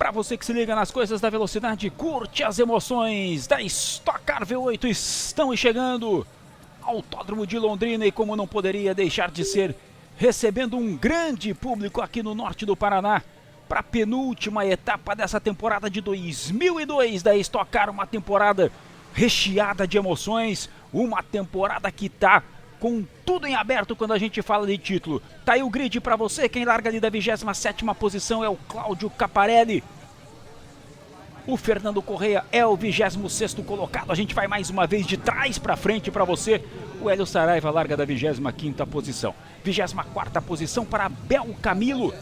Para você que se liga nas coisas da velocidade, curte as emoções da Stock Car V8 estão chegando. Autódromo de Londrina e como não poderia deixar de ser, recebendo um grande público aqui no norte do Paraná para a penúltima etapa dessa temporada de 2002 da Stock Car, uma temporada recheada de emoções, uma temporada que tá com tudo em aberto quando a gente fala de título. Tá aí o grid para você, quem larga ali da 27ª posição é o Cláudio Caparelli. O Fernando Correia é o 26º colocado, a gente vai mais uma vez de trás para frente para você. O Hélio Saraiva larga da 25ª posição. 24ª posição para Abel Camilo.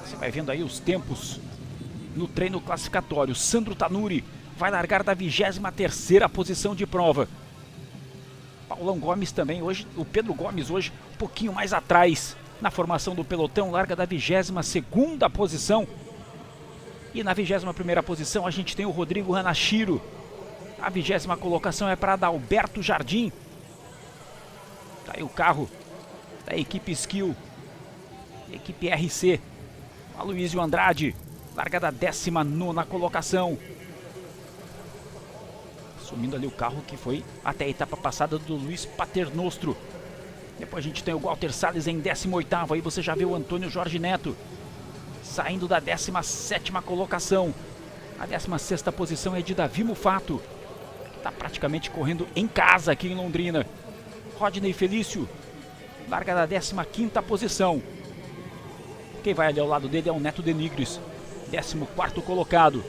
Você vai vendo aí os tempos no treino classificatório. Sandro Tanuri vai largar da 23ª posição de prova. Paulão Gomes também, hoje, o Pedro Gomes hoje um pouquinho mais atrás na formação do pelotão, larga da 22ª posição. E na 21ª posição a gente tem o Rodrigo Hanashiro. A 20ª colocação é para Adalberto Jardim. Tá aí o carro da equipe Skill, equipe RC. Aloysio Andrade, larga da 19ª colocação. Assumindo ali o carro que foi até a etapa passada do Luiz Paternostro. Depois a gente tem o Walter Salles em 18º. Aí você já vê o Antônio Jorge Neto saindo da 17ª colocação. A 16ª posição é de Davi Mufato, que está praticamente correndo em casa aqui em Londrina. Rodney Felício larga da 15ª posição. Quem vai ali ao lado dele é o Neto Denigres, 14º colocado.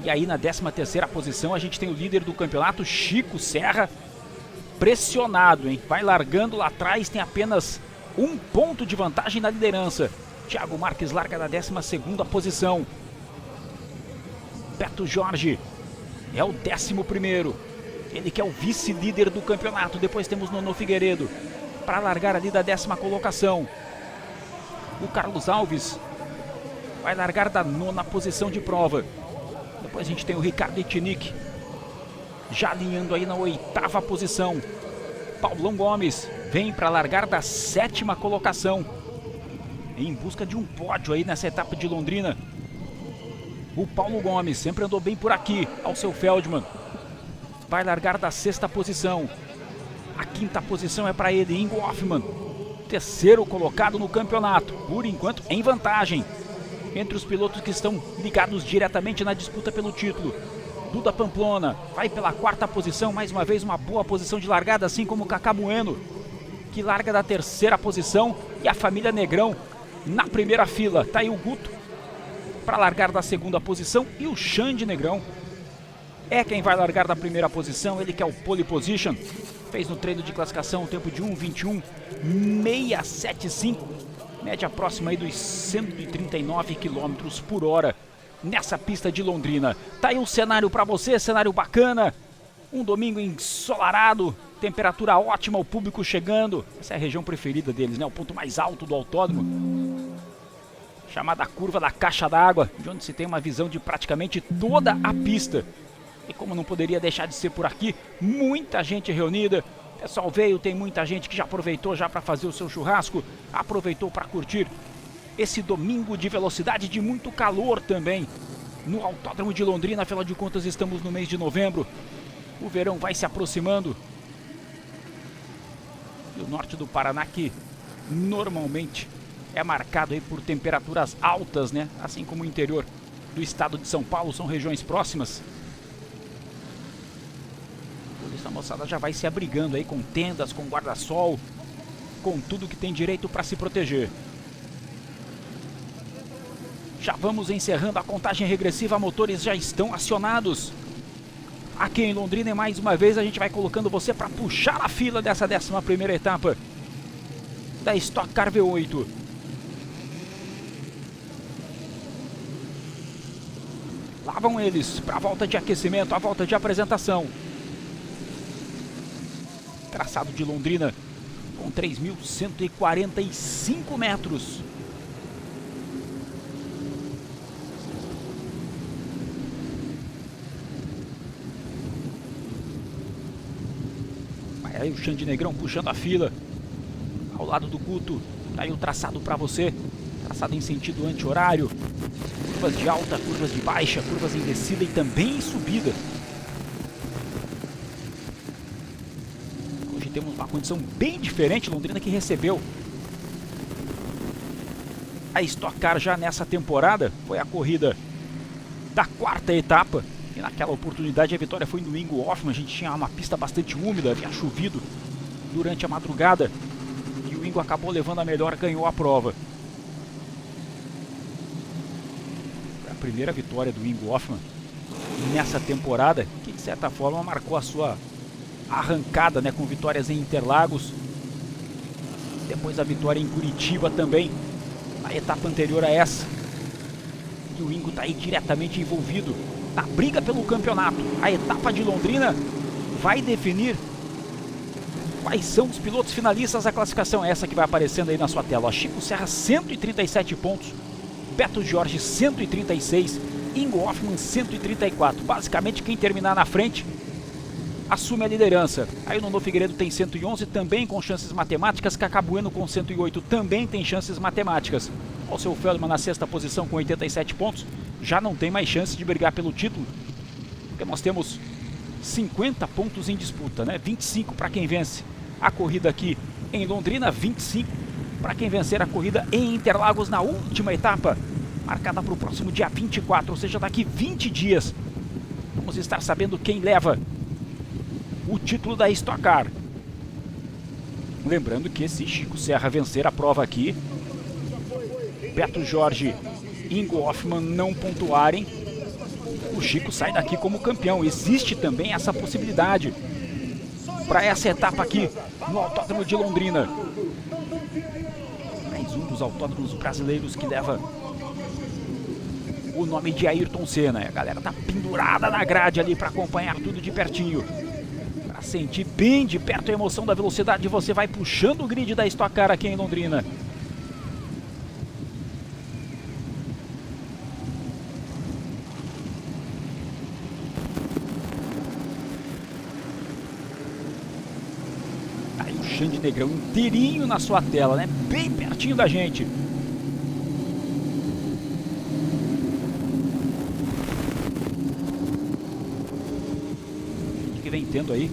E aí na 13ª posição a gente tem o líder do campeonato, Chico Serra, pressionado, hein? Vai largando lá atrás, tem apenas um ponto de vantagem na liderança. Thiago Marques larga da 12ª posição. Beto Jorge é o 11º. Ele que é o vice-líder do campeonato. Depois temos Nono Figueiredo para largar ali da 10ª colocação. O Carlos Alves vai largar da 9ª posição de prova. Depois a gente tem o Ricardo Etinick já alinhando aí na 8ª posição. Paulão Gomes vem para largar da 7ª colocação, em busca de um pódio aí nessa etapa de Londrina. O Paulo Gomes sempre andou bem por aqui, ao seu Feldman. Vai largar da 6ª posição. A 5ª posição é para ele, Ingo Hoffmann, terceiro colocado no campeonato, por enquanto em vantagem entre os pilotos que estão ligados diretamente na disputa pelo título. Duda Pamplona vai pela 4ª posição, mais uma vez uma boa posição de largada, assim como o Cacá Bueno, que larga da 3ª posição, e a família Negrão na primeira fila. Tá aí o Guto para largar da 2ª posição, e o Xande Negrão é quem vai largar da 1ª posição, ele que é o pole position. Fez no treino de classificação um tempo de 1:21.675, média próxima aí dos 139 km por hora nessa pista de Londrina. Tá aí um cenário para você, cenário bacana. Um domingo ensolarado, temperatura ótima, o público chegando. Essa é a região preferida deles, né? O ponto mais alto do autódromo, chamada Curva da Caixa d'Água, de onde se tem uma visão de praticamente toda a pista. E como não poderia deixar de ser por aqui, muita gente reunida. O pessoal veio, tem muita gente que já aproveitou já para fazer o seu churrasco, aproveitou para curtir esse domingo de velocidade, de muito calor também no Autódromo de Londrina. Afinal de contas estamos no mês de novembro, o verão vai se aproximando. E o norte do Paraná, que normalmente é marcado aí por temperaturas altas, né? Assim como o interior do estado de São Paulo, são regiões próximas. Por isso a moçada já vai se abrigando aí com tendas, com guarda-sol, com tudo que tem direito para se proteger. Já vamos encerrando a contagem regressiva, motores já estão acionados. Aqui em Londrina, e mais uma vez a gente vai colocando você para puxar a fila dessa 11ª etapa da Stock Car V8. Lá vão eles para a volta de aquecimento, a volta de apresentação. Traçado de Londrina com 3.145 metros. Vai aí o Xande Negrão puxando a fila ao lado do Guto. Tá aí o traçado para você. Traçado em sentido anti-horário. Curvas de alta, curvas de baixa, curvas em descida e também em subida. Hoje temos uma condição bem diferente. Londrina que recebeu a Stock Car já nessa temporada. Foi a corrida da quarta etapa. E naquela oportunidade a vitória foi no Ingo Hoffmann. A gente tinha uma pista bastante úmida, havia chovido durante a madrugada. E o Ingo acabou levando a melhor, ganhou a prova. Foi a primeira vitória do Ingo Hoffmann nessa temporada, que de certa forma marcou a sua arrancada, né, com vitórias em Interlagos. Depois a vitória em Curitiba também, na etapa anterior a essa. E o Ingo está aí diretamente envolvido na briga pelo campeonato. A etapa de Londrina vai definir quais são os pilotos finalistas da classificação. Essa que vai aparecendo aí na sua tela. Ó, Chico Serra 137 pontos, Beto Jorge 136, Ingo Hoffmann 134. Basicamente quem terminar na frente assume a liderança. Aí o Nono Figueiredo tem 111, também com chances matemáticas. Cacá Bueno com 108 também tem chances matemáticas. O seu Feldman na sexta posição com 87 pontos. Já não tem mais chance de brigar pelo título, porque nós temos 50 pontos em disputa, né? 25 para quem vence a corrida aqui em Londrina, 25 para quem vencer a corrida em Interlagos na última etapa, marcada para o próximo dia 24, ou seja, daqui 20 dias. Vamos estar sabendo quem leva o título da Stock Car. Lembrando que se Chico Serra vencer a prova aqui, Beto Jorge e Ingo Hoffmann não pontuarem, o Chico sai daqui como campeão. Existe também essa possibilidade para essa etapa aqui no Autódromo de Londrina. Mais um dos autódromos brasileiros que leva o nome de Ayrton Senna. A galera tá pendurada na grade ali para acompanhar tudo de pertinho, para sentir bem de perto a emoção da velocidade. Você vai puxando o grid da Stock Car aqui em Londrina. Xande Negrão inteirinho na sua tela, né? Bem pertinho da gente. Que vem tendo aí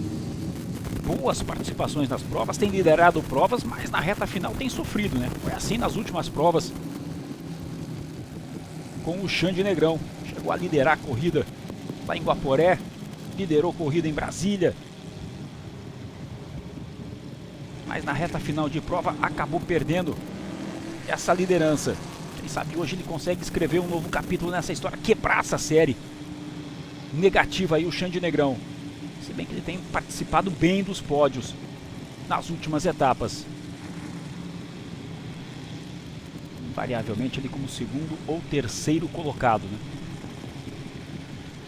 boas participações nas provas, tem liderado provas, mas na reta final tem sofrido, né? Foi assim nas últimas provas com o Xande Negrão. Chegou a liderar a corrida lá em Guaporé, liderou corrida em Brasília, mas na reta final de prova acabou perdendo essa liderança. Quem sabe hoje ele consegue escrever um novo capítulo nessa história, quebrar essa série negativa aí, o Xande Negrão. Se bem que ele tem participado bem dos pódios nas últimas etapas. Invariavelmente ele como segundo ou terceiro colocado, né?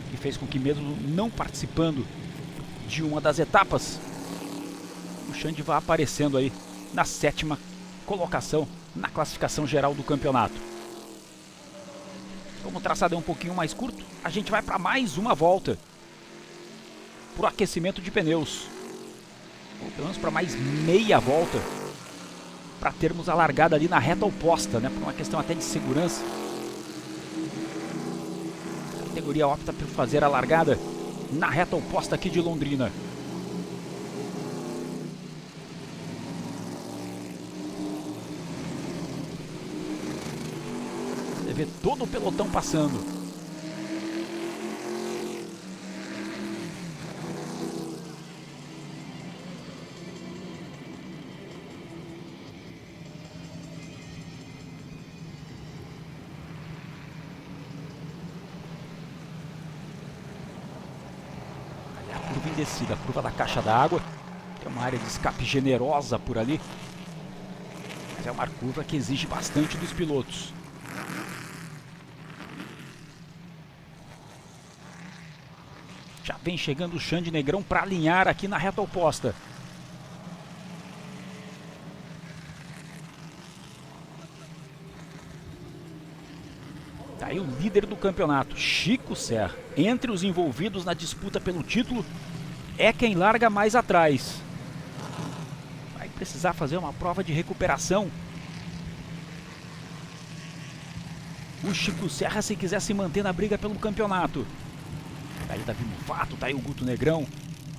Que fez com que mesmo não participando de uma das etapas, o Xande vai aparecendo aí na sétima colocação na classificação geral do campeonato. Como o traçado é um pouquinho mais curto, a gente vai para mais uma volta para o aquecimento de pneus, ou pelo menos para mais meia volta, para termos a largada ali na reta oposta, né? Por uma questão até de segurança. A categoria opta por fazer a largada na reta oposta aqui de Londrina. Você vê todo o pelotão passando. Curva em descida, a curva da caixa d'água. Tem uma área de escape generosa por ali, mas é uma curva que exige bastante dos pilotos. Já vem chegando o Xande Negrão para alinhar aqui na reta oposta. Tá aí o líder do campeonato, Chico Serra. Entre os envolvidos na disputa pelo título, é quem larga mais atrás. Vai precisar fazer uma prova de recuperação o Chico Serra se quiser se manter na briga pelo campeonato. Tá aí Davi Mufato, tá aí o Guto Negrão,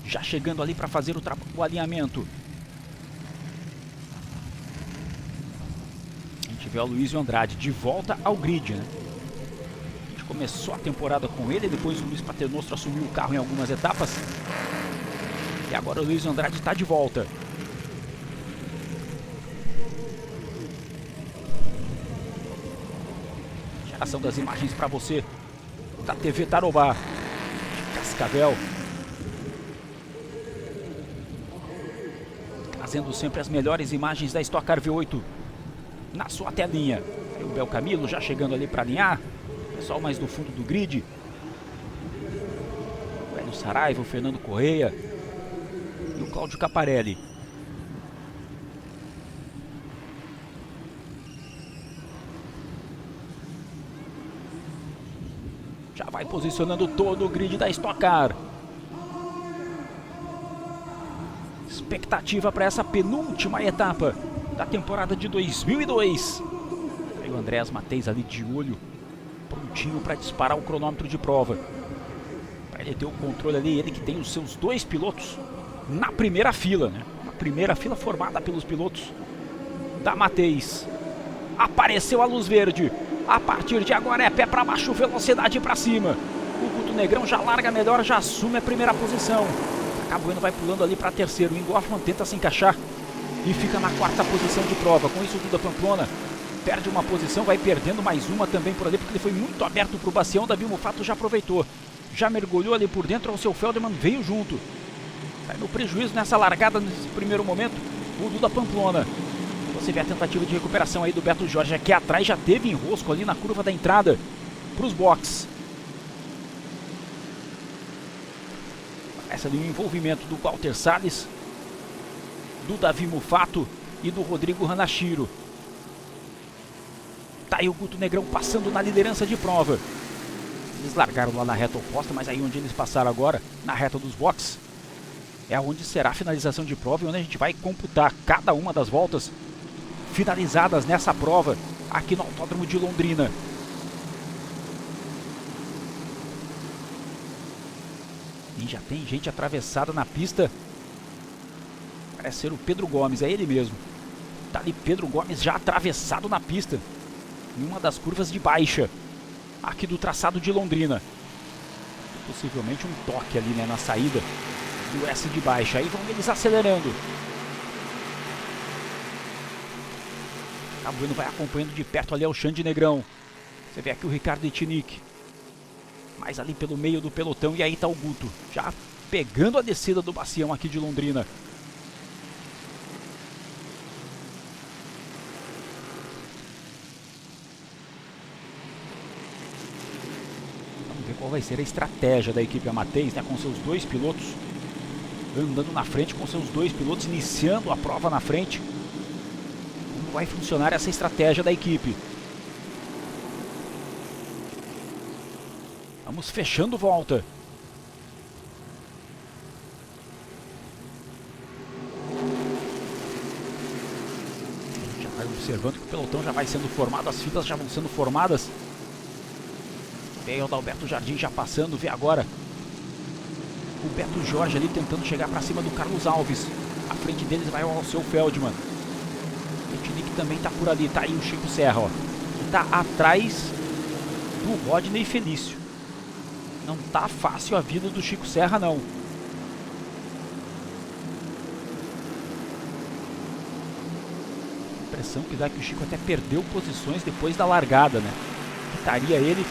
já chegando ali para fazer o alinhamento. A gente vê o Luizio Andrade de volta ao grid, né? A gente começou a temporada com ele, depois o Luiz Paternostro assumiu o carro em algumas etapas. E agora o Luizio Andrade está de volta. Geração das imagens para você da TV Tarobá. Cascavel. Trazendo sempre as melhores imagens da Stock Car V8 na sua telinha. Aí o Bel Camilo já chegando ali para alinhar. Pessoal mais do fundo do grid. O Hélio Saraiva, o Fernando Correia e o Cláudio Caparelli. Já vai posicionando todo o grid da Stock Car. Expectativa para essa penúltima etapa da temporada de 2002. Aí o Andrés Mateis ali de olho, prontinho para disparar o cronômetro de prova. Para ele ter o controle ali, ele que tem os seus dois pilotos na primeira fila, né? A primeira fila formada pelos pilotos da Mateis. Apareceu a luz verde. A partir de agora é pé para baixo, velocidade para cima. O Guto Negrão já larga melhor, já assume a primeira posição. Cabueno vai pulando ali para terceiro. O Ingo Hoffmann tenta se encaixar e fica na quarta posição de prova. Com isso, o Duda Pamplona perde uma posição, vai perdendo mais uma também por ali, porque ele foi muito aberto para o Bacião. Davi Mufato já aproveitou, já mergulhou ali por dentro. O seu Feldman veio junto. Sai no prejuízo nessa largada, nesse primeiro momento, o Duda Pamplona. Você vê a tentativa de recuperação aí do Beto Jorge. Aqui atrás já teve enrosco ali na curva da entrada para os boxes. Essa ali o envolvimento do Walter Salles, do Davi Mufato e do Rodrigo Hanashiro. Tá aí o Guto Negrão passando na liderança de prova. Eles largaram lá na reta oposta, mas aí onde eles passaram agora, na reta dos boxes, é onde será a finalização de prova e onde a gente vai computar cada uma das voltas finalizadas nessa prova aqui no Autódromo de Londrina. E já tem gente atravessada na pista. Parece ser o Pedro Gomes, é ele mesmo. Tá ali Pedro Gomes já atravessado na pista, em uma das curvas de baixa aqui do traçado de Londrina. Possivelmente um toque ali, né, na saída do S de baixa. Aí vão eles acelerando. Cabueno vai acompanhando de perto ali, é o Xande Negrão. Você vê aqui o Ricardo Etinick mais ali pelo meio do pelotão. E aí tá o Guto já pegando a descida do Bacião aqui de Londrina. Vamos ver qual vai ser a estratégia da equipe Amateis, né, com seus dois pilotos andando na frente, com seus dois pilotos iniciando a prova na frente. Como vai funcionar essa estratégia da equipe? Vamos fechando volta. A gente já vai observando que o pelotão já vai sendo formado, as filas já vão sendo formadas. Vem o Adalberto Jardim já passando, vê agora o Beto Jorge ali tentando chegar para cima do Carlos Alves. À frente deles vai o Alceu Feldman. O Etinick também tá por ali, tá aí o Chico Serra, ó, que tá atrás do Rodney Felício. Não tá fácil a vida do Chico Serra, não. A impressão que dá que o Chico até perdeu posições depois da largada, né? Estaria ele,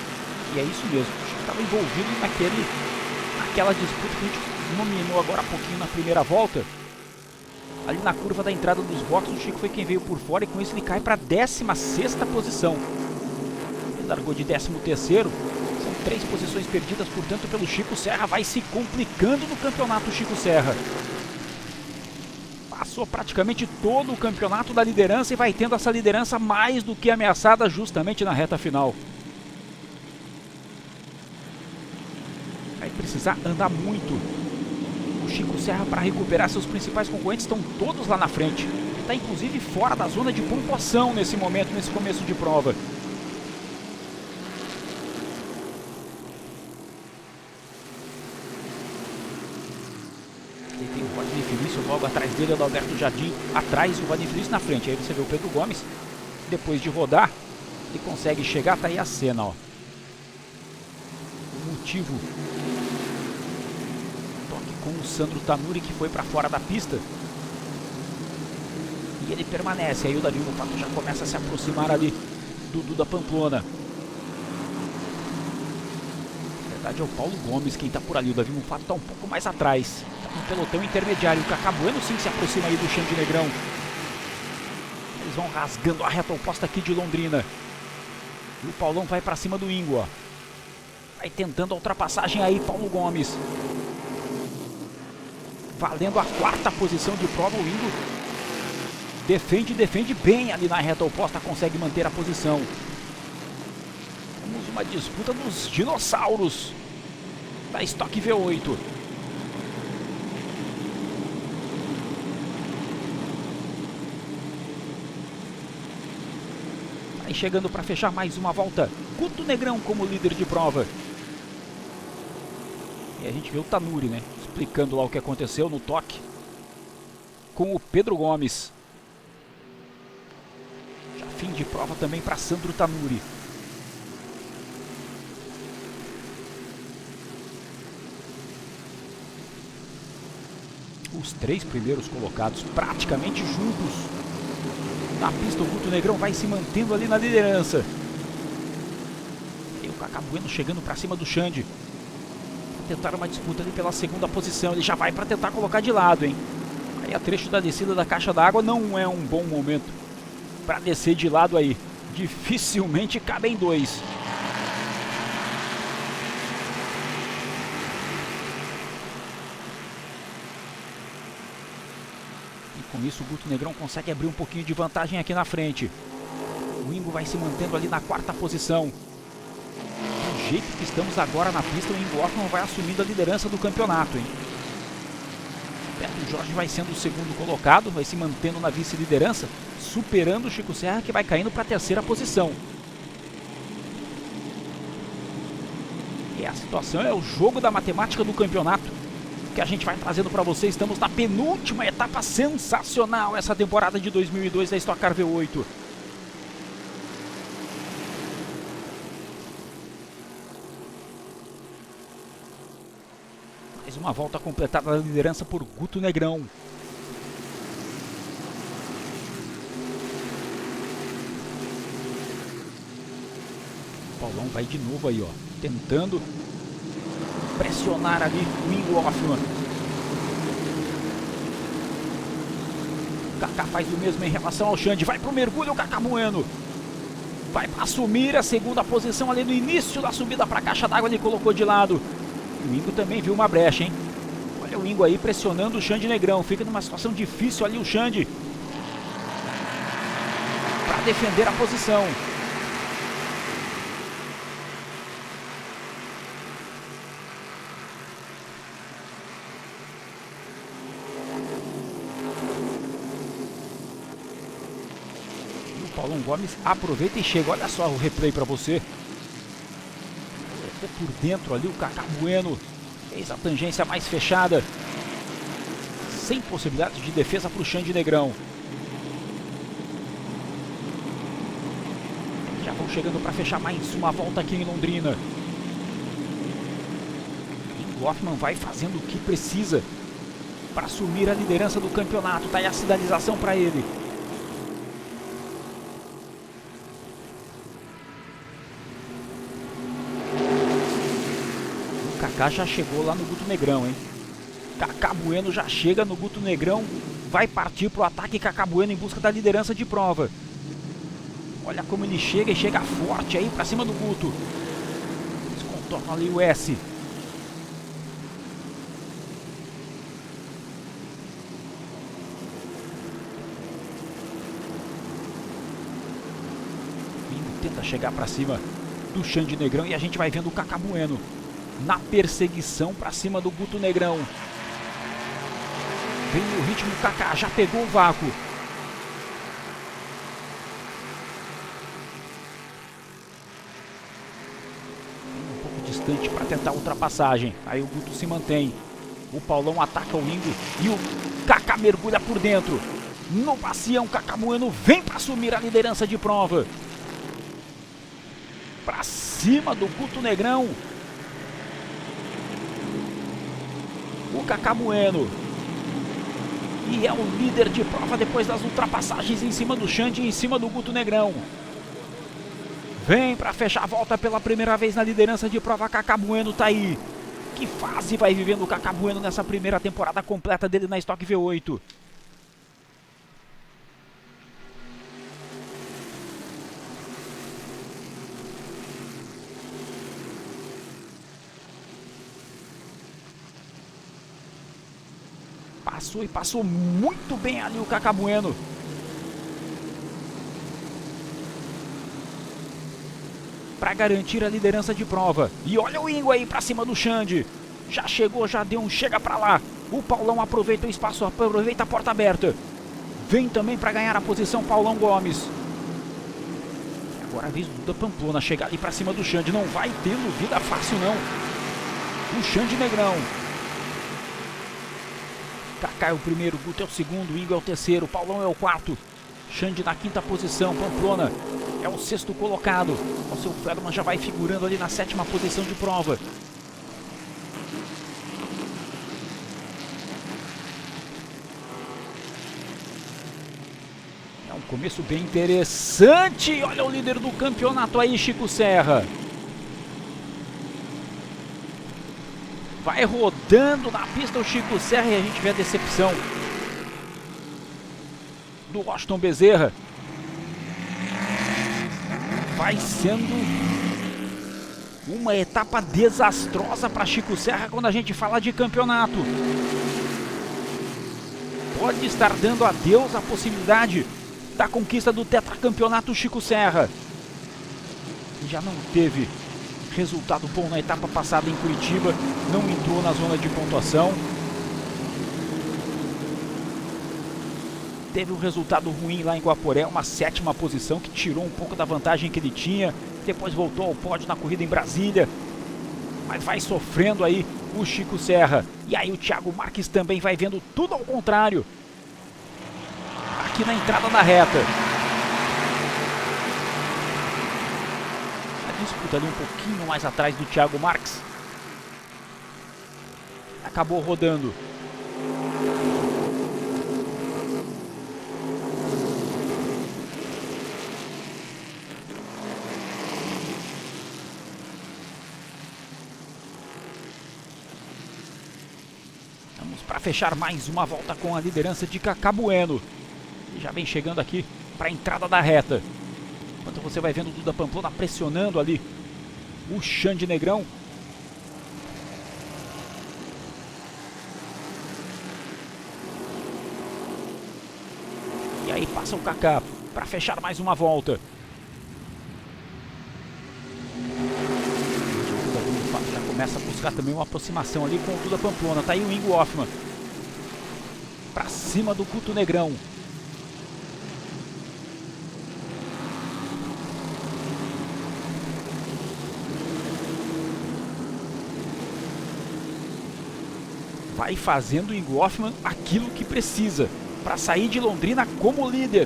e é isso mesmo. O Chico estava envolvido naquela disputa que a gente nominou agora há pouquinho na primeira volta. Ali na curva da entrada dos boxes, o Chico foi quem veio por fora e com isso ele cai para a 16ª posição. Ele largou de 13º. 3 posições perdidas, portanto, pelo Chico Serra. Vai se complicando no campeonato Chico Serra. Passou praticamente todo o campeonato da liderança e vai tendo essa liderança mais do que ameaçada justamente na reta final. Vai precisar andar muito o Chico Serra para recuperar seus principais concorrentes. Estão todos lá na frente. Está inclusive fora da zona de pontuação nesse momento, nesse começo de prova. dele, o Alberto Jardim atrás, o Valim Felício na frente. Aí você vê o Pedro Gomes, depois de rodar, ele consegue chegar, tá aí a cena, ó. O motivo, toque com o Sandro Tanuri, que foi para fora da pista. E ele permanece, aí o Davi Mufato já começa a se aproximar ali do Duda Pamplona. Na verdade é o Paulo Gomes quem está por ali, o Davi Mufato está um pouco mais atrás. Está no pelotão intermediário, o Cacá Bueno sim se aproxima aí do Xande Negrão. Eles vão rasgando a reta oposta aqui de Londrina. E o Paulão vai para cima do Ingo, ó. Vai tentando a ultrapassagem aí, Paulo Gomes. Valendo a 4ª posição de prova, o Ingo defende bem ali na reta oposta, consegue manter a posição. Temos uma disputa dos dinossauros da Stock V8. Aí chegando para fechar mais uma volta, Guto Negrão como líder de prova. E a gente vê o Tanuri, né, explicando lá o que aconteceu no toque com o Pedro Gomes. Fim de prova também para Sandro Tanuri. Os 3 primeiros colocados praticamente juntos na pista. O Guto Negrão vai se mantendo ali na liderança. E o Cacá Bueno chegando para cima do Xande. Pra tentar uma disputa ali pela 2ª posição. Ele já vai para tentar colocar de lado, hein? Aí a trecho da descida da caixa d'água não é um bom momento para descer de lado aí. Dificilmente cabem 2. E com isso o Guto Negrão consegue abrir um pouquinho de vantagem aqui na frente. O Ingo vai se mantendo ali na 4ª posição. Do jeito que estamos agora na pista, o Ingo Hoffmann vai assumindo a liderança do campeonato, hein? Beto Jorge vai sendo o 2º colocado, vai se mantendo na vice-liderança, superando o Chico Serra, que vai caindo para a 3ª posição. E a situação é o jogo da matemática do campeonato que a gente vai trazendo para vocês. Estamos na penúltima etapa, sensacional essa temporada de 2002 da Stock Car V8. Mais uma volta completada na liderança por Guto Negrão. O Paulão vai de novo aí, ó, tentando pressionar ali o Ingo Hoffmann. O Cacá faz o mesmo em relação ao Xande. Vai pro mergulho o Cacá Bueno. Vai assumir a 2ª posição ali no início da subida para a caixa d'água. Ele colocou de lado. O Ingo também viu uma brecha, hein? Olha o Ingo aí pressionando o Xande Negrão. Fica numa situação difícil ali o Xande para defender a posição. E o Paulão Gomes aproveita e chega. Olha só o replay para você. Por dentro ali o Cacá Bueno fez a tangência mais fechada, sem possibilidade de defesa para o Xande Negrão. Já vão chegando para fechar mais uma volta aqui em Londrina. E o Hoffmann vai fazendo o que precisa para assumir a liderança do campeonato. Tá aí a sinalização para ele. Cacá já chegou lá no Guto Negrão, hein? Cacá Bueno já chega no Guto Negrão. Vai partir pro ataque Cacá Bueno em busca da liderança de prova. Olha como ele chega e chega forte aí pra cima do Guto. Eles contornam ali o S. O tenta chegar pra cima do Xande Negrão e a gente vai vendo o Cacá Bueno na perseguição para cima do Guto Negrão. Vem no ritmo o Cacá, já pegou o vácuo. Um pouco distante para tentar a ultrapassagem. Aí o Guto se mantém. O Paulão ataca o Ingo e o Kaká mergulha por dentro. No bacião, Kaká Bueno vem para assumir a liderança de prova. Para cima do Guto Negrão. O Kaká Bueno. E é o líder de prova depois das ultrapassagens em cima do Xande e em cima do Guto Negrão. Vem para fechar a volta pela primeira vez na liderança de prova. Kaká Bueno tá aí. Que fase vai vivendo o Kaká Bueno nessa primeira temporada completa dele na Stock V8. Passou e passou muito bem ali o Kaká Bueno. Para garantir a liderança de prova. E olha o Ingo aí para cima do Xande. Já chegou, já deu um chega para lá. O Paulão aproveita o espaço, aproveita a porta aberta. Vem também para ganhar a posição Paulão Gomes. Agora a vez do Duda Pamplona chegar ali para cima do Xande. Não vai tendo vida fácil não. O Xande Negrão. Kaká é o primeiro, Guto é o segundo, Ingo é o terceiro, Paulão é o quarto. Xande na quinta posição, Pamplona é o sexto colocado. O seu Federman já vai figurando ali na sétima posição de prova. É um começo bem interessante. Olha o líder do campeonato aí, Chico Serra. Vai rodando na pista o Chico Serra e a gente vê a decepção do Washington Bezerra. Vai sendo uma etapa desastrosa para Chico Serra quando a gente fala de campeonato. Pode estar dando a Deus a possibilidade da conquista do tetracampeonato Chico Serra. Já não teve resultado bom na etapa passada em Curitiba, não entrou na zona de pontuação. Teve um resultado ruim lá em Guaporé, uma sétima posição que tirou um pouco da vantagem que ele tinha. Depois voltou ao pódio na corrida em Brasília. Mas vai sofrendo aí o Chico Serra. E aí o Thiago Marques também vai vendo tudo ao contrário. Aqui na entrada da reta. Disputa ali um pouquinho mais atrás do Thiago Marques. Acabou rodando. Vamos para fechar mais uma volta com a liderança de Kaká Bueno. E já vem chegando aqui para a entrada da reta. Enquanto você vai vendo o Duda Pamplona pressionando ali o Xande Negrão. E aí passa o Kaká para fechar mais uma volta. O Duda já começa a buscar também uma aproximação ali com o Duda Pamplona. Tá aí o Ingo Hoffman para cima do Guto Negrão. Vai fazendo o Ingo Hoffman aquilo que precisa para sair de Londrina como líder.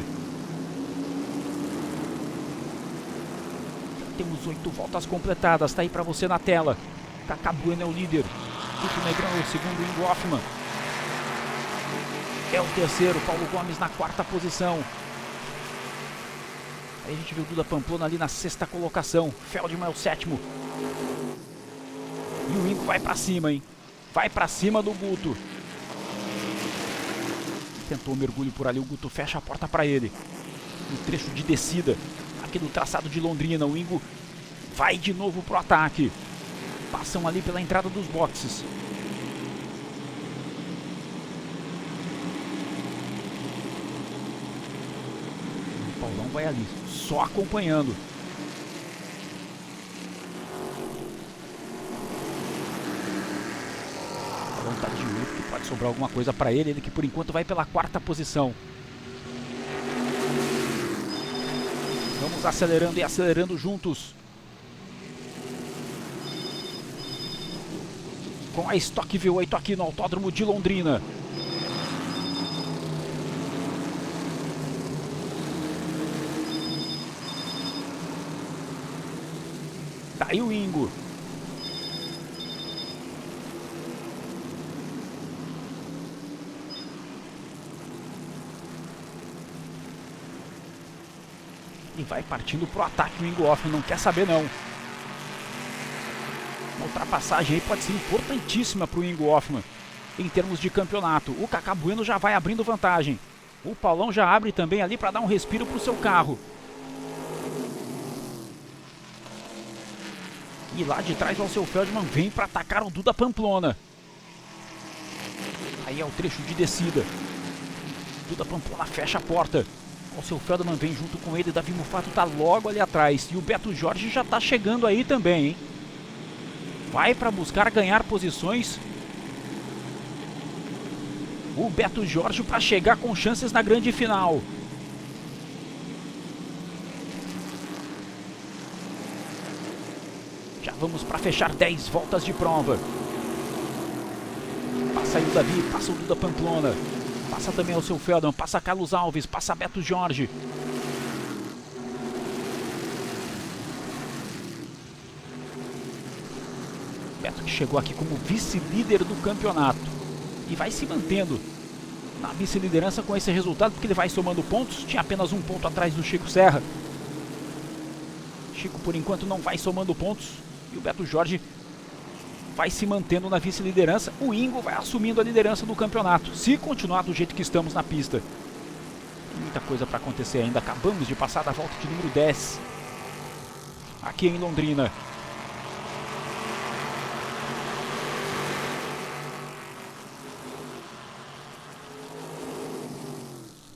Já temos 8 voltas completadas, tá aí para você na tela. Kaká Bueno é o líder, Guto Negrão é o segundo, Ingo Hoffman é o terceiro, Paulo Gomes na quarta posição. Aí a gente viu o Duda Pamplona ali na sexta colocação, Feldman é o sétimo. E o Ingo vai para cima, hein? Vai para cima do Guto. Tentou o mergulho por ali, o Guto fecha a porta para ele. No trecho de descida, aqui do traçado de Londrina, o Ingo vai de novo pro ataque. Passam ali pela entrada dos boxes. O Paulão vai ali, só acompanhando. Tá de olho, que pode sobrar alguma coisa para ele. Ele que por enquanto vai pela quarta posição. Vamos acelerando e acelerando juntos. Com com a Stock V8 aqui no Autódromo de Londrina. Daí o Ingo. E vai partindo pro ataque o Ingo Hoffmann, não quer saber não. Uma ultrapassagem aí pode ser importantíssima pro Ingo Hoffmann em termos de campeonato. O Kaká Bueno já vai abrindo vantagem. O Paulão já abre também ali para dar um respiro pro seu carro. E lá de trás o Alceu Feldman vem para atacar o Duda Pamplona. Aí é o trecho de descida. Duda Pamplona fecha a porta. O Alceu Feldman vem junto com ele. Davi Mufato tá logo ali atrás. E o Beto Jorge já tá chegando aí também, hein? Vai para buscar ganhar posições. O Beto Jorge para chegar com chances na grande final. Já vamos para fechar 10 voltas de prova. Passa aí o Davi, passa o Duda Pamplona. Passa também o Alceu Feldman, passa Carlos Alves, passa Beto Jorge. Beto que chegou aqui como vice-líder do campeonato. E vai se mantendo na vice-liderança com esse resultado, porque ele vai somando pontos. Tinha apenas um ponto atrás do Chico Serra. Chico, por enquanto, não vai somando pontos. E o Beto Jorge vai se mantendo na vice-liderança. O Ingo vai assumindo a liderança do campeonato, se continuar do jeito que estamos na pista. Tem muita coisa para acontecer ainda. Acabamos de passar da volta de número 10 aqui em Londrina.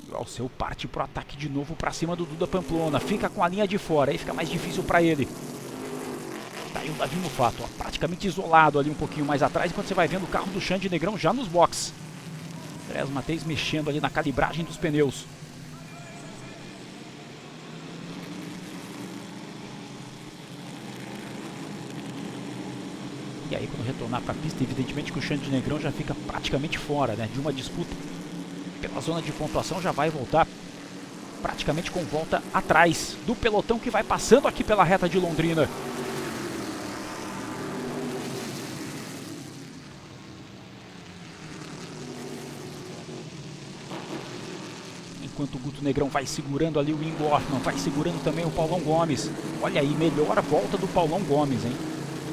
E o Alceu parte pro ataque de novo para cima do Duda Pamplona. Fica com a linha de fora, aí fica mais difícil para ele. Tá aí o Davi Mufato, ó, praticamente isolado ali um pouquinho mais atrás, enquanto você vai vendo o carro do Xande Negrão já nos boxes. Andrés Matheus mexendo ali na calibragem dos pneus. E aí quando retornar para a pista, evidentemente que o Xande Negrão já fica praticamente fora, né, de uma disputa pela zona de pontuação. Já vai voltar praticamente com volta atrás do pelotão que vai passando aqui pela reta de Londrina. Enquanto o Guto Negrão vai segurando ali o Ingo Hoffmann, vai segurando também o Paulão Gomes. Olha aí, melhor a volta do Paulão Gomes, hein?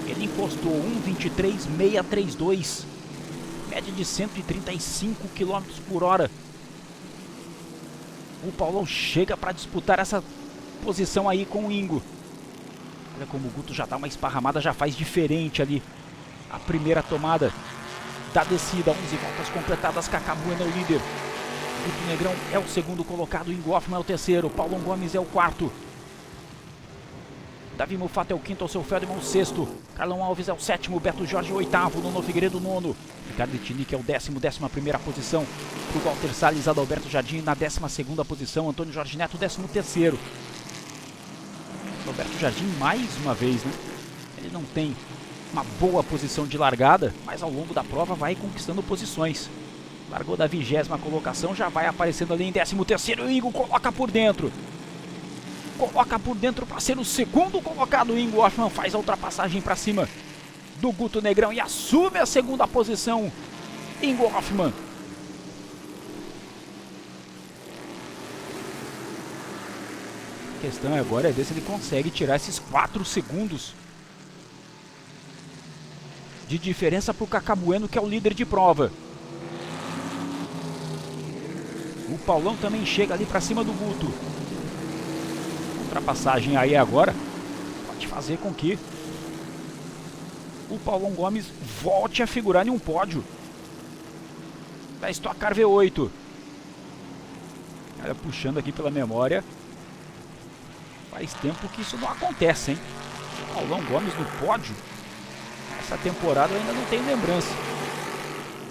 Ele encostou 1:23.632, média de 135 km por hora. O Paulão chega para disputar essa posição aí com o Ingo. Olha como o Guto já dá uma esparramada, já faz diferente ali a primeira tomada da descida. 11 voltas completadas, Kaká Bueno é o líder. Guto Negrão é o segundo colocado, Ingo Hoffmann é o terceiro, Paulão Gomes é o quarto. Davi Mufato é o quinto, Alceu Feldman é o sexto, Carlão Alves é o sétimo, Beto Jorge é o oitavo, Nuno Figueiredo nono, Ricardo Etinick é o décimo, 11ª posição, o Walter Salles, Adalberto Jardim na 12ª posição, Antônio Jorge Neto 13º. Adalberto Jardim mais uma vez, né? Ele não tem uma boa posição de largada, mas ao longo da prova vai conquistando posições. Largou da 20ª colocação, já vai aparecendo ali em 13º, o Ingo coloca por dentro. Coloca por dentro para ser o segundo colocado. O Ingo Hoffmann faz a ultrapassagem para cima do Guto Negrão e assume a segunda posição. Ingo Hoffmann. A questão agora é ver se ele consegue tirar esses 4 segundos de diferença para o Kaká Bueno, que é o líder de prova. O Paulão também chega ali para cima do Guto. Ultrapassagem aí agora pode fazer com que o Paulão Gomes volte a figurar em um pódio da Stock Car V8. Olha, puxando aqui pela memória, faz tempo que isso não acontece, hein? Paulão Gomes no pódio. Essa temporada eu ainda não tenho lembrança.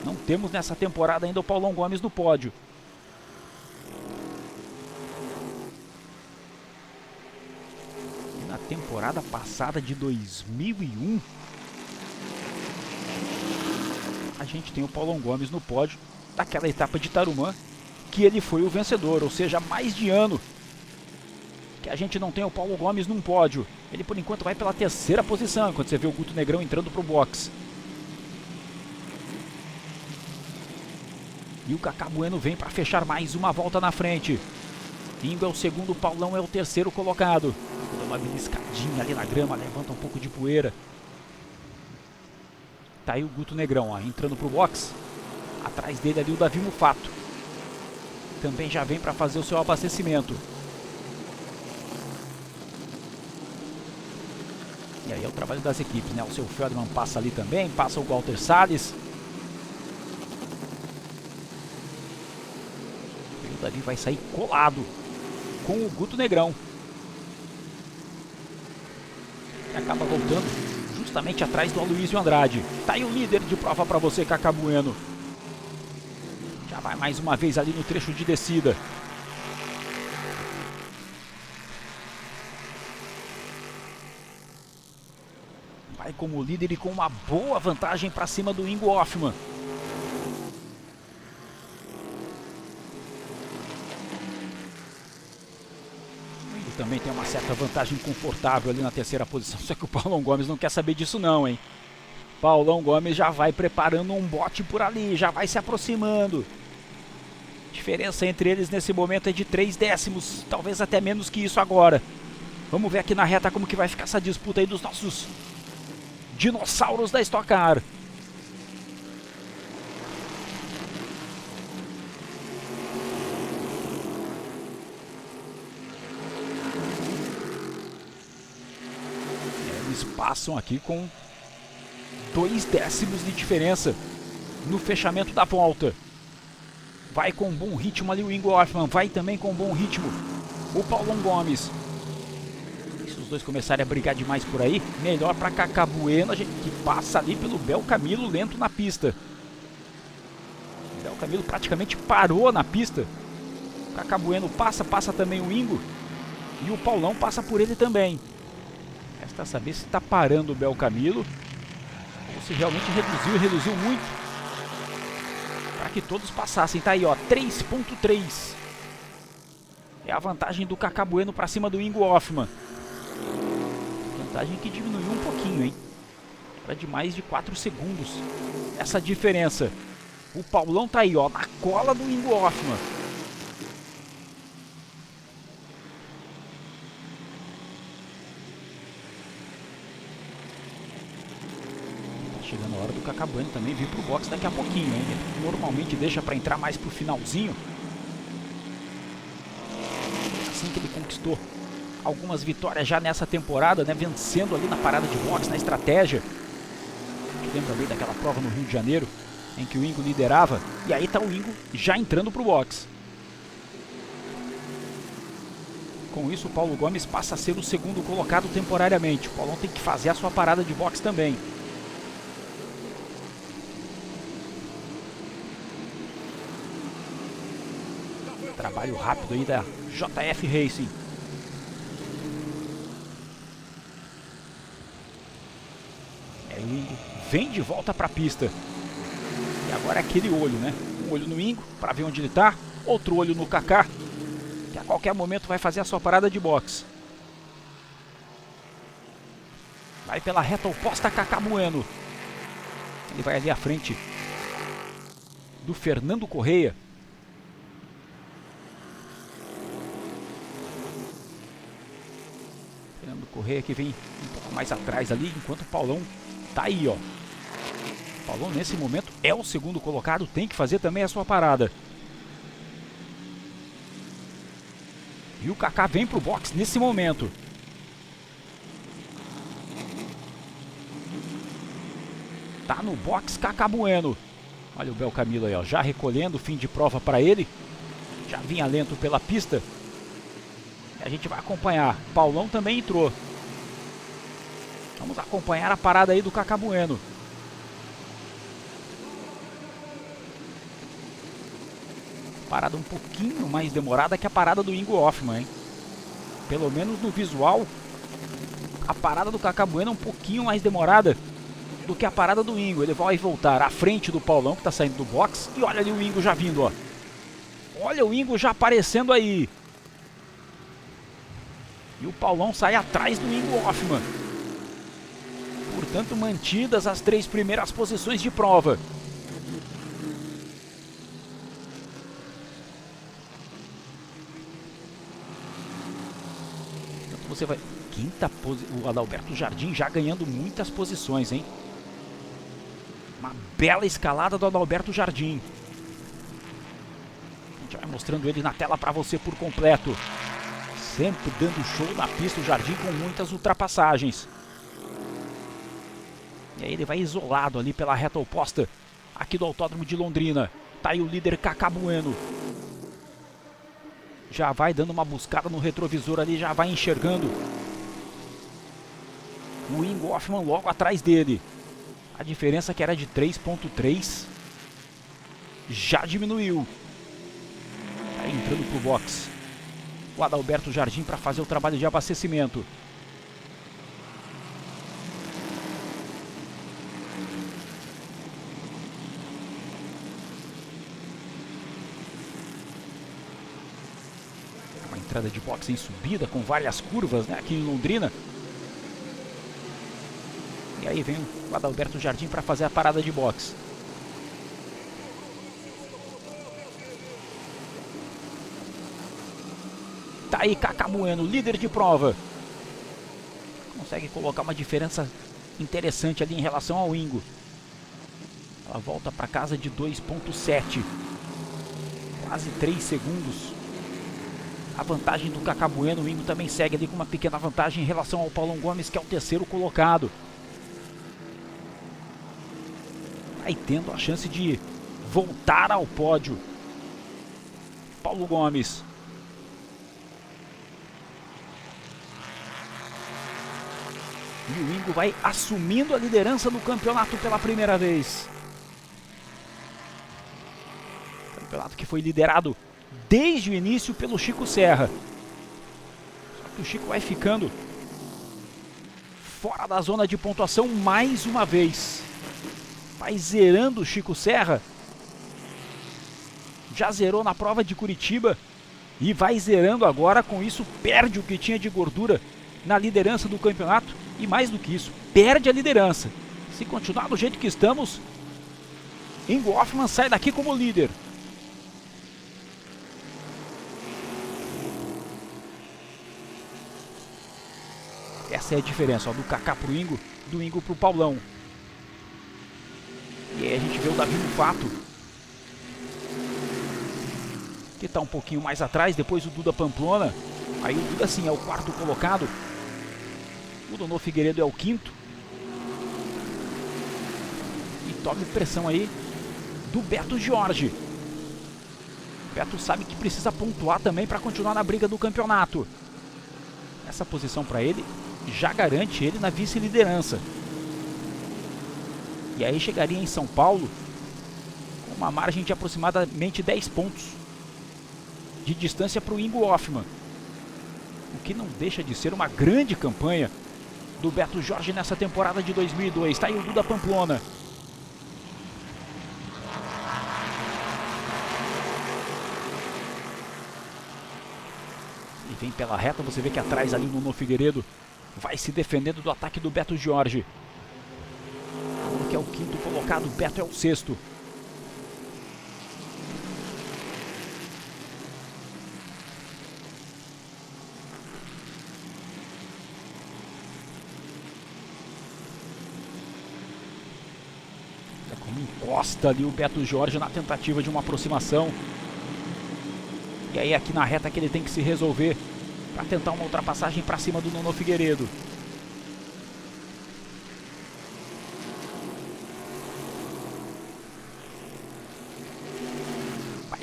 Não temos nessa temporada ainda o Paulão Gomes no pódio. Temporada passada de 2001, gente tem o Paulão Gomes no pódio daquela etapa de Tarumã, que ele foi o vencedor, ou seja, mais de ano que a gente não tem o Paulo Gomes num pódio. Ele por enquanto vai pela terceira posição, enquanto você vê o Guto Negrão entrando pro box. E o Kaká Bueno vem para fechar mais uma volta na frente. Ingo é o segundo, Paulão é o terceiro colocado. Dá uma beliscadinha ali na grama, levanta um pouco de poeira. Tá aí o Guto Negrão, ó, entrando pro box. Atrás dele ali o Davi Mufato. Também já vem para fazer o seu abastecimento. E aí é o trabalho das equipes, né? O seu Feldman passa ali também, passa o Walter Salles. E o Davi vai sair colado com o Guto Negrão. E acaba voltando justamente atrás do Aloysio Andrade. Tá aí o líder de prova para você, Kaká Bueno. Já vai mais uma vez ali no trecho de descida. Vai como líder e com uma boa vantagem para cima do Ingo Hoffmann. O Ingo também tem uma certa vantagem confortável ali na terceira posição, só que o Paulão Gomes não quer saber disso não, hein? Paulão Gomes já vai preparando um bote por ali, já vai se aproximando. A diferença entre eles nesse momento é de 3 décimos, talvez até menos que isso agora. Vamos ver aqui na reta como que vai ficar essa disputa aí dos nossos dinossauros da Stock Car. Eles passam aqui com 2 décimos de diferença no fechamento da volta. Vai com bom ritmo ali o Ingo Hoffmann, vai também com bom ritmo o Paulão Gomes. Os dois começarem a brigar demais por aí, melhor para Kaká Bueno, que passa ali pelo Bel Camilo lento na pista. O Bel Camilo praticamente parou na pista. O Kaká Bueno passa também o Ingo. E o Paulão passa por ele também. Resta saber se está parando o Bel Camilo ou se realmente reduziu muito para que todos passassem. Tá aí, ó, 3.3 é a vantagem do Kaká Bueno para cima do Ingo Hoffmann. Vantagem que diminuiu um pouquinho, hein? Era de mais de 4 segundos essa diferença. O Paulão tá aí, ó, na cola do Ingo Hoffmann. Tá chegando a hora do Kaká Bueno também vir pro box daqui a pouquinho, hein? Ele normalmente deixa para entrar mais pro finalzinho. Assim que ele conquistou algumas vitórias já nessa temporada, né? Vencendo ali na parada de boxe, na estratégia. A gente lembra bem daquela prova no Rio de Janeiro, em que o Ingo liderava. E aí tá o Ingo já entrando pro boxe. Com isso, o Paulo Gomes passa a ser o segundo colocado temporariamente. O Paulão tem que fazer a sua parada de boxe também. Trabalho rápido aí da JF Racing. Vem de volta para a pista. E agora é aquele olho, né? Um olho no Ingo para ver onde ele está, outro olho no Kaká, que a qualquer momento vai fazer a sua parada de boxe. Vai pela reta oposta a Kaká Bueno. Ele vai ali à frente do Fernando Correia. Fernando Correia que vem um pouco mais atrás ali, enquanto o Paulão tá aí, ó. O Paulão nesse momento é o segundo colocado, tem que fazer também a sua parada. E o Kaká vem pro box nesse momento. Tá no box Kaká Bueno. Olha o Bel Camilo aí, ó, já recolhendo, fim de prova para ele. Já vinha lento pela pista. E a gente vai acompanhar. Paulão também entrou. Vamos acompanhar a parada aí do Kaká Bueno. Parada um pouquinho mais demorada que a parada do Ingo Hoffmann, hein? Pelo menos no visual, a parada do Kaká Bueno é um pouquinho mais demorada do que a parada do Ingo. Ele vai voltar à frente do Paulão, que está saindo do box. E olha ali o Ingo já vindo, ó. Olha o Ingo já aparecendo aí. E o Paulão sai atrás do Ingo Hoffmann. Portanto, mantidas as 3 primeiras posições de prova. Então você vai... Quinta posição. O Adalberto Jardim já ganhando muitas posições, hein? Uma bela escalada do Adalberto Jardim. A gente vai mostrando ele na tela para você por completo. Sempre dando show na pista, o Jardim com muitas ultrapassagens. E aí ele vai isolado ali pela reta oposta aqui do Autódromo de Londrina. Tá aí o líder Kaká Bueno. Já vai dando uma buscada no retrovisor ali, já vai enxergando o Ingo Hoffmann logo atrás dele. A diferença que era de 3.3 já diminuiu. Tá entrando pro box o Adalberto Jardim para fazer o trabalho de abastecimento. Uma entrada de box em subida com várias curvas, né, aqui em Londrina. E aí vem o Adalberto Jardim para fazer a parada de boxe. Tá aí Kaká Bueno, líder de prova. Consegue colocar uma diferença interessante ali em relação ao Ingo. Ela volta para casa de 2.7. Quase 3 segundos. A vantagem do Kaká Bueno. O Ingo também segue ali com uma pequena vantagem em relação ao Paulão Gomes, que é o terceiro colocado. Aí tendo a chance de voltar ao pódio Paulo Gomes. E o Ingo vai assumindo a liderança do campeonato pela primeira vez. Campeonato que foi liderado desde o início pelo Chico Serra. Só que o Chico vai ficando fora da zona de pontuação mais uma vez. Vai zerando o Chico Serra. Já zerou na prova de Curitiba. E vai zerando agora. Com isso perde o que tinha de gordura na liderança do campeonato. E mais do que isso, perde a liderança. Se continuar do jeito que estamos, Ingo Hoffmann sai daqui como líder. Essa é a diferença, ó, do Kaká pro Ingo, do Ingo pro Paulão. E aí a gente vê o Davi Mufato, que está um pouquinho mais atrás, depois o Duda Pamplona. Aí o Duda sim é o quarto colocado. O Donô Figueiredo é o quinto. E tome pressão aí do Beto Jorge. O Beto sabe que precisa pontuar também para continuar na briga do campeonato. Essa posição para ele já garante ele na vice-liderança. E aí chegaria em São Paulo com uma margem de aproximadamente 10 pontos de distância para o Ingo Hoffmann. O que não deixa de ser uma grande campanha do Beto Jorge nessa temporada de 2002. Está aí o Duda Pamplona. E vem pela reta, você vê que atrás ali o Nuno Figueiredo vai se defendendo do ataque do Beto Jorge. Que é o quinto colocado, o Beto é o sexto. É como encosta ali o Beto Jorge na tentativa de uma aproximação. E aí aqui na reta que ele tem que se resolver para tentar uma ultrapassagem para cima do Nuno Figueiredo.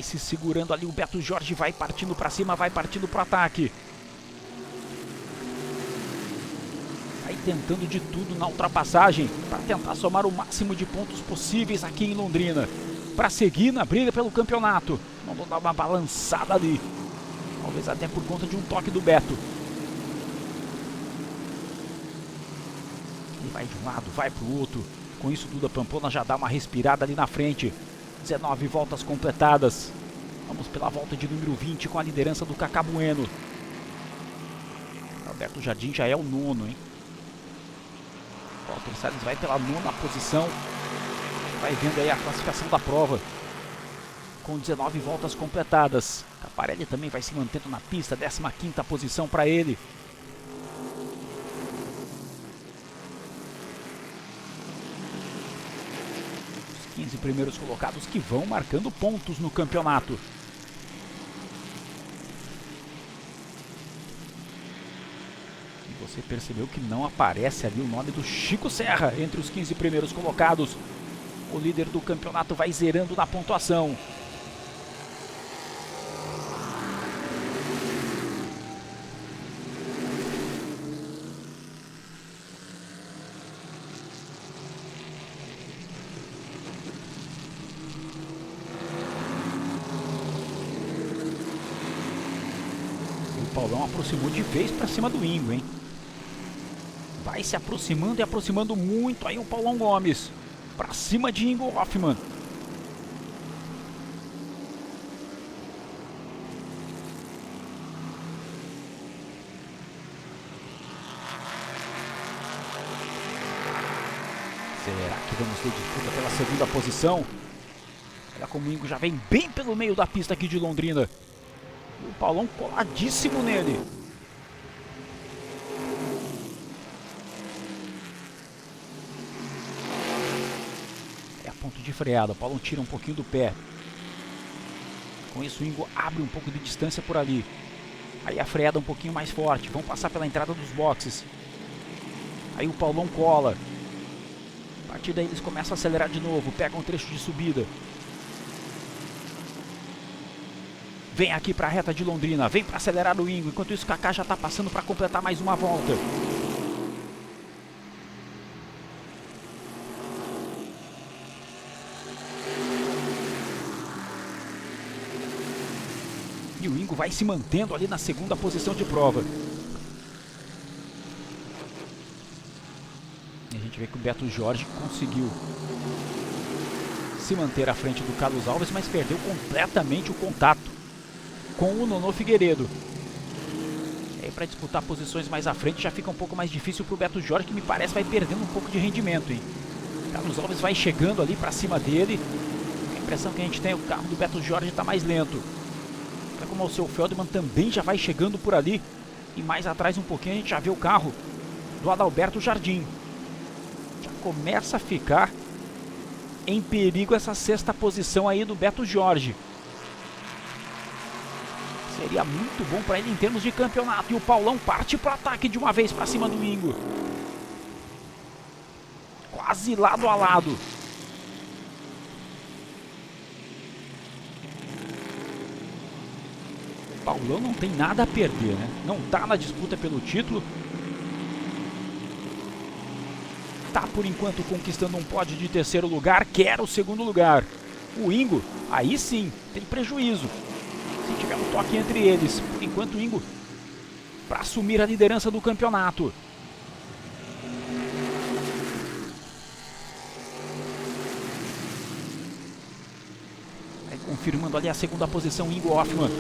Se segurando ali, o Beto Jorge vai partindo para cima, vai partindo para o ataque. Vai tentando de tudo na ultrapassagem para tentar somar o máximo de pontos possíveis aqui em Londrina, para seguir na briga pelo campeonato. Vamos dar uma balançada ali, talvez até por conta de um toque do Beto. Ele vai de um lado, vai para o outro, Com isso, Duda Pamplona já dá uma respirada ali na frente. 19 voltas completadas. Vamos pela volta de número 20 com a liderança do Cacá Bueno. Alberto Jardim já é o nono, hein? Walter Salles vai pela nona posição. Vai vendo aí a classificação da prova. Com 19 voltas completadas. Caparelli também vai se mantendo na pista. 15ª posição para ele. Os 15 primeiros colocados que vão marcando pontos no campeonato. Você percebeu que não aparece ali o nome do Chico Serra entre os 15 primeiros colocados. O líder do campeonato vai zerando na pontuação. O Paulão aproximou de vez para cima do Ingo, hein? Vai se aproximando e aproximando muito aí o Paulão Gomes. Pra cima de Ingo Hoffmann. Será que vamos ter disputa pela segunda posição? Olha como o Ingo já vem bem pelo meio da pista aqui de Londrina. E o Paulão coladíssimo nele. Ponto de freada, o Paulão tira um pouquinho do pé. Com isso o Ingo abre um pouco de distância por ali. Aí a freada um pouquinho mais forte. Vão passar pela entrada dos boxes. Aí o Paulão cola. A partir daí eles começam a acelerar de novo. Pegam um trecho de subida. Vem aqui para a reta de Londrina. Vem para acelerar o Ingo. Enquanto isso o Kaká já está passando para completar mais uma volta. E o Ingo vai se mantendo ali na segunda posição de prova. E a gente vê que o Beto Jorge conseguiu se manter à frente do Carlos Alves, mas perdeu completamente o contato com o Nono Figueiredo. E aí para disputar posições mais à frente já fica um pouco mais difícil para o Beto Jorge, que me parece vai perdendo um pouco de rendimento, hein? Carlos Alves vai chegando ali para cima dele. A impressão que a gente tem é que o carro do Beto Jorge está mais lento. Como o seu Feldman também já vai chegando por ali. E mais atrás um pouquinho a gente já vê o carro do Adalberto Jardim. Já começa a ficar em perigo essa sexta posição aí do Beto Jorge. Seria muito bom para ele em termos de campeonato. E o Paulão parte para o ataque de uma vez para cima do Ingo. Quase lado a lado. Paulão não tem nada a perder, né? Não tá na disputa pelo título. Tá por enquanto conquistando um pódio de terceiro lugar, quer o segundo lugar. O Ingo, aí sim, tem prejuízo. Se tiver um toque entre eles, por enquanto o Ingo para assumir a liderança do campeonato. Vai confirmando ali a segunda posição, Ingo Hoffmann.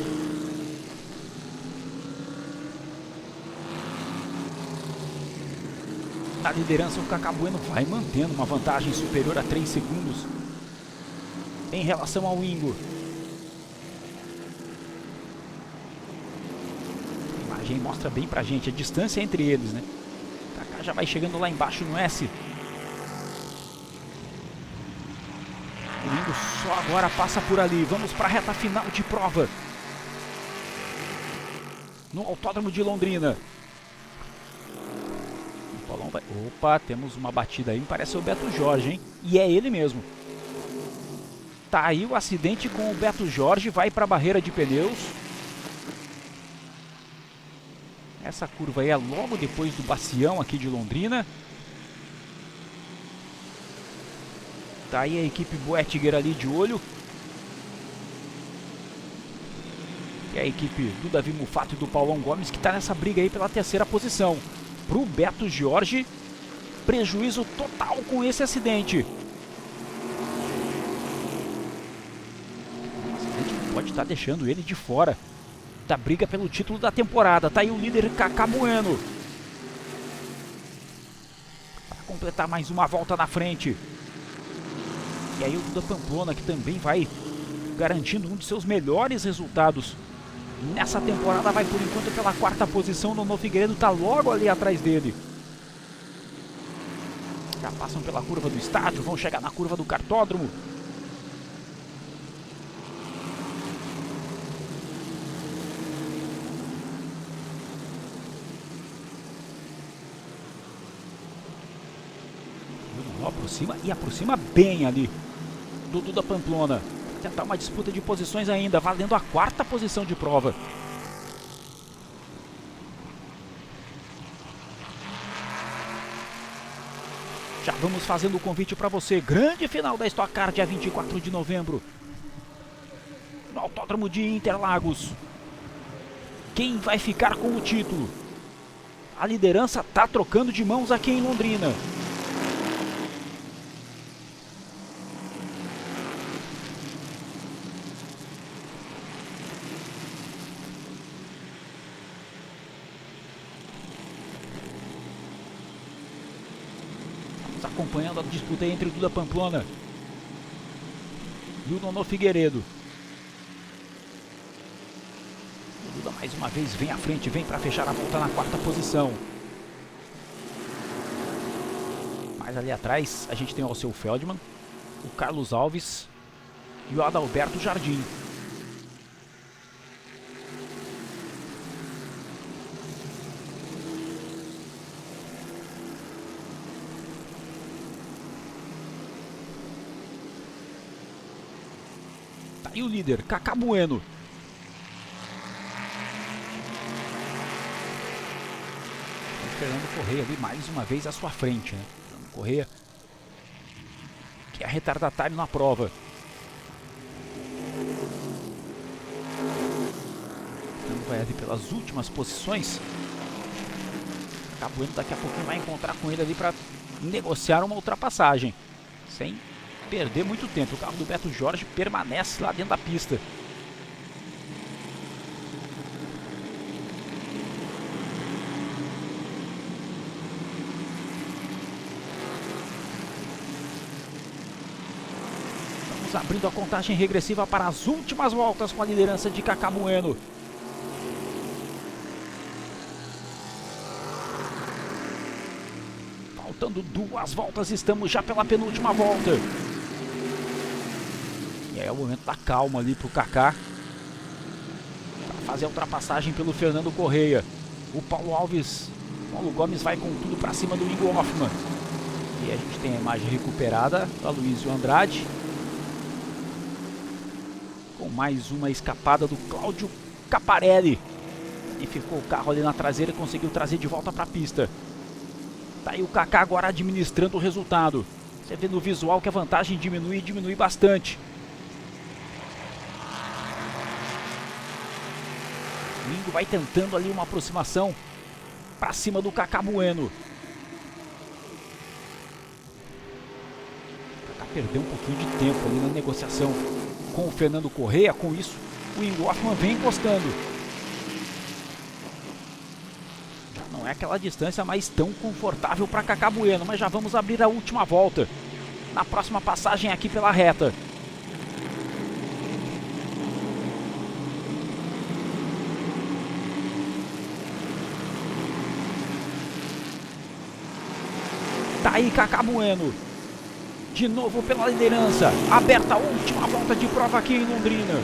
Na liderança o Cacá Bueno vai mantendo uma vantagem superior a 3 segundos em relação ao Ingo. A imagem mostra bem pra gente a distância entre eles, né? O Cacá já vai chegando lá embaixo no S. O Ingo só agora passa por ali. Vamos para a reta final de prova no Autódromo de Londrina. Opa, temos uma batida aí, me parece o Beto Jorge, hein? E é ele mesmo. Tá aí o acidente com o Beto Jorge, vai para a barreira de pneus. Essa curva aí é logo depois do Bacião aqui de Londrina. Tá aí a equipe Boettiger ali de olho. E a equipe do Davi Mufato e do Paulão Gomes que tá nessa briga aí pela terceira posição. Pro Beto Jorge prejuízo total com esse acidente. O acidente pode estar deixando ele de fora da briga pelo título da temporada. Tá aí o líder Kaká Bueno para completar mais uma volta na frente. E aí o Duda Pamplona, que também vai garantindo um de seus melhores resultados nessa temporada, vai por enquanto pela quarta posição. O Nono Figueiredo está logo ali atrás dele. Já passam pela curva do estádio, vão chegar na curva do cartódromo. Aproxima e aproxima bem ali do Duda Pamplona. Vai tentar uma disputa de posições ainda, valendo a quarta posição de prova. Já vamos fazendo o convite para você. Grande final da Stock Car, dia 24 de novembro. No Autódromo de Interlagos. Quem vai ficar com o título? A liderança está trocando de mãos aqui em Londrina. Acompanhando a disputa entre o Duda Pamplona e o Nono Figueiredo. O Duda mais uma vez vem à frente, vem para fechar a volta na quarta posição. Mais ali atrás a gente tem o Alceu Feldman, o Carlos Alves e o Adalberto Jardim. E o líder, Kaká Bueno. O Fernando Correia ali mais uma vez à sua frente, né? Fernando Correia, que é retardatário na prova. Fernando vai ali pelas últimas posições. Kaká Bueno daqui a pouquinho vai encontrar com ele ali para negociar uma ultrapassagem. Sem perder muito tempo. O carro do Beto Jorge permanece lá dentro da pista. Vamos abrindo a contagem regressiva para as últimas voltas com a liderança de Kaká Bueno. Faltando 2 voltas, estamos já pela penúltima volta. E aí é o momento da calma ali pro Kaká, para fazer a ultrapassagem pelo Fernando Correia. O Paulo Gomes vai com tudo para cima do Ingo Hoffmann. E a gente tem a imagem recuperada do Aloysio Andrade, com mais uma escapada do Cláudio Caparelli. E ficou o carro ali na traseira e conseguiu trazer de volta para a pista. Tá aí o Kaká agora administrando o resultado. Você vê no visual que a vantagem diminui bastante. O Ingo vai tentando ali uma aproximação para cima do Kaká Bueno. O Kaká perdeu um pouquinho de tempo ali na negociação com o Fernando Correia. Com isso, o Ingo Hoffmann vem encostando. Já não é aquela distância mais tão confortável para Kaká Bueno, mas já vamos abrir a última volta na próxima passagem aqui pela reta. Tá aí Kaká Bueno, de novo pela liderança, aberta a última volta de prova aqui em Londrina.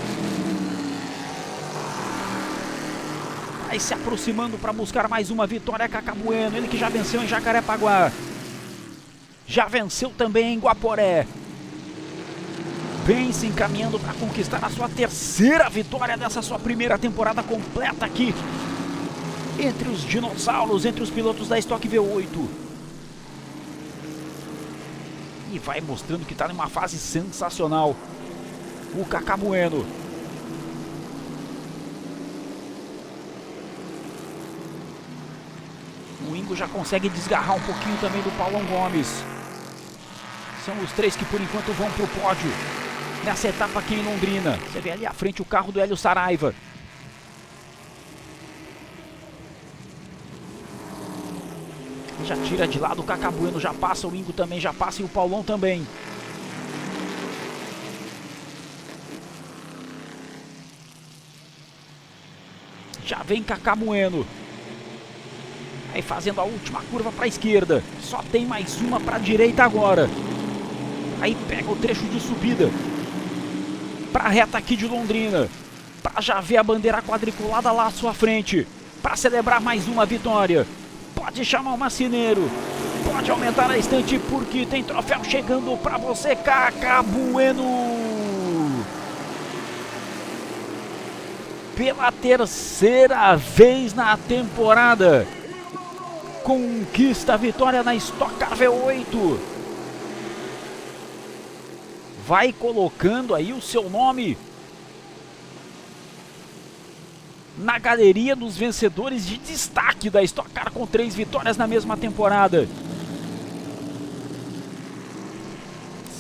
Vai se aproximando para buscar mais uma vitória Kaká Bueno, ele que já venceu em Jacarepaguá, já venceu também em Guaporé. Vem se encaminhando para conquistar a sua terceira vitória dessa sua primeira temporada completa aqui entre os dinossauros, entre os pilotos da Stock V8. E vai mostrando que está em uma fase sensacional o Kaká Bueno. O Ingo já consegue desgarrar um pouquinho também do Paulão Gomes. São os três que por enquanto vão pro pódio nessa etapa aqui em Londrina. Você vê ali à frente o carro do Hélio Saraiva. Já tira de lado o Cacá Bueno, já passa, o Ingo também já passa e o Paulão também. Já vem Cacá Bueno. Aí fazendo a última curva para a esquerda. Só tem mais uma para a direita agora. Aí pega o trecho de subida para a reta aqui de Londrina. Para já ver a bandeira quadriculada lá à sua frente. Para celebrar mais uma vitória. Pode chamar o marceneiro. Pode aumentar a estante porque tem troféu chegando para você, Cacá Bueno. Pela terceira vez na temporada, conquista a vitória na Stock Car V8. Vai colocando aí o seu nome na galeria dos vencedores de destaque da Stock Car com 3 vitórias na mesma temporada.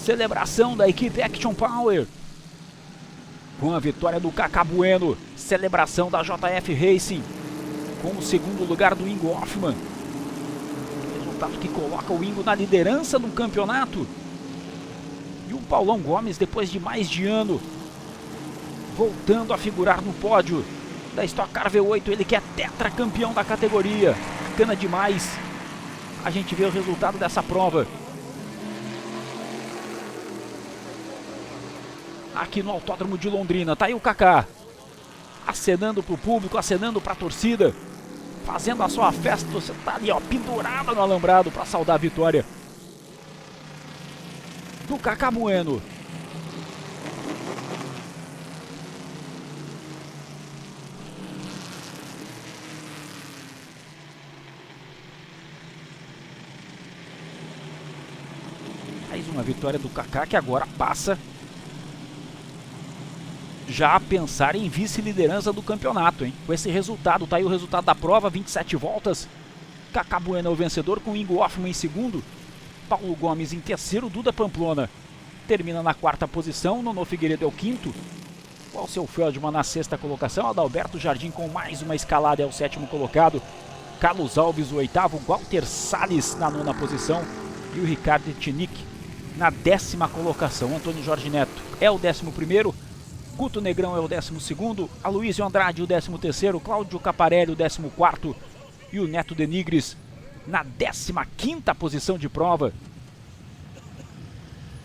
Celebração da equipe Action Power com a vitória do Cacá Bueno. Celebração da JF Racing com o segundo lugar do Ingo Hoffmann. Resultado que coloca o Ingo na liderança do campeonato. E o Paulão Gomes, depois de mais de ano, voltando a figurar no pódio da Stock Car V8, ele que é tetracampeão da categoria. Bacana demais a gente vê o resultado dessa prova aqui no Autódromo de Londrina. Tá aí o Cacá acenando pro público, acenando pra torcida, fazendo a sua festa. Você tá ali, ó, pendurado no alambrado para saudar a vitória do Cacá Bueno. Mais uma vitória do Cacá que agora passa já a pensar em vice-liderança do campeonato, hein? Com esse resultado, tá aí o resultado da prova, 27 voltas. Cacá Bueno é o vencedor, com Ingo Hoffmann em segundo, Paulo Gomes em terceiro, Duda Pamplona termina na quarta posição, Nono Figueiredo é o quinto, o Alceu Feldman na sexta colocação, Adalberto Jardim com mais uma escalada é o sétimo colocado, Carlos Alves o oitavo, Walter Salles na nona posição e o Ricardo Tinic na 10ª colocação. Antônio Jorge Neto é o 11º, Guto Negrão é o 12º, Aloysio Andrade o 13º, Cláudio Caparelli o 14º e o Neto Denigres na 15ª posição de prova.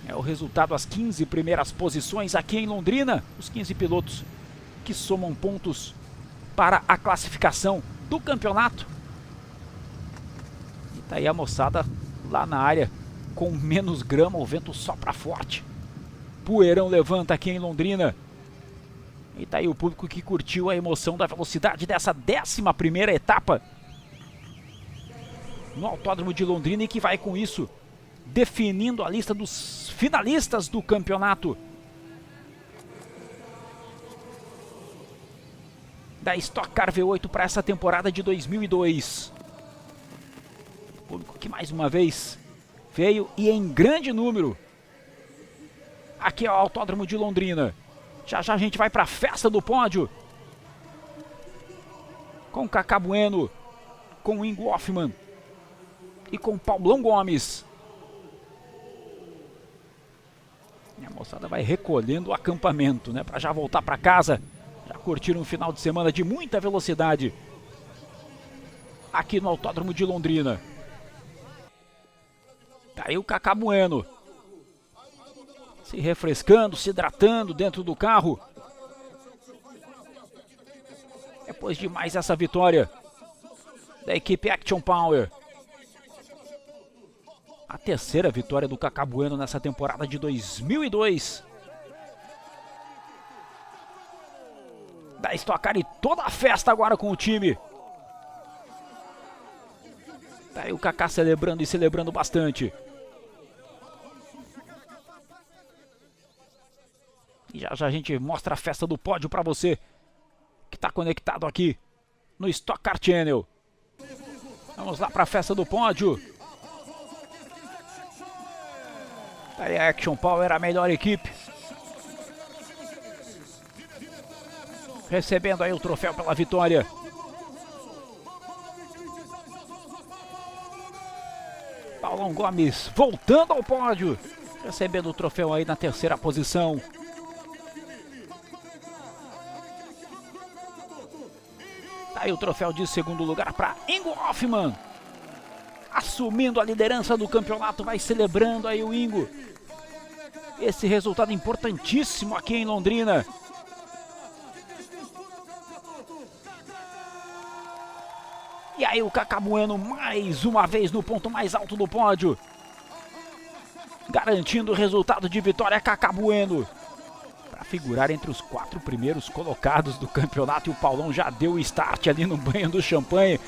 É o resultado, as 15 primeiras posições aqui em Londrina, os 15 pilotos que somam pontos para a classificação do campeonato. E tá aí a moçada lá na área com menos grama, o vento sopra forte. Poeirão levanta aqui em Londrina. E tá aí o público que curtiu a emoção da velocidade dessa 11ª etapa no Autódromo de Londrina e que vai com isso definindo a lista dos finalistas do campeonato da Stock Car V8 para essa temporada de 2002. O público que mais uma vez veio e em grande número aqui ao Autódromo de Londrina. Já já a gente vai para a festa do pódio com Cacá Bueno, com Ingo Hoffmann e com Paulão Gomes. E a moçada vai recolhendo o acampamento, né, para já voltar para casa, já curtir um final de semana de muita velocidade aqui no Autódromo de Londrina. Tá aí o Cacá Bueno se refrescando, se hidratando dentro do carro. Depois de mais essa vitória da equipe Action Power. A terceira vitória do Cacá Bueno nessa temporada de 2002. Da Stock Car e toda a festa agora com o time. Tá aí o Cacá celebrando e celebrando bastante. E já já a gente mostra a festa do pódio para você que está conectado aqui no Stock Car Channel. Vamos lá para a festa do pódio. Aí a Action Power, a melhor equipe. Recebendo aí o troféu pela vitória. Paulão Gomes voltando ao pódio. Recebendo o troféu aí na terceira posição. Tá aí o troféu de segundo lugar para Ingo Hoffmann. Assumindo a liderança do campeonato, vai celebrando aí o Ingo. Esse resultado importantíssimo aqui em Londrina. E aí o Kaká Bueno mais uma vez no ponto mais alto do pódio. Garantindo o resultado de vitória, Kaká Bueno. Para figurar entre os 4 primeiros colocados do campeonato. E o Paulão já deu o start ali no banho do champanhe.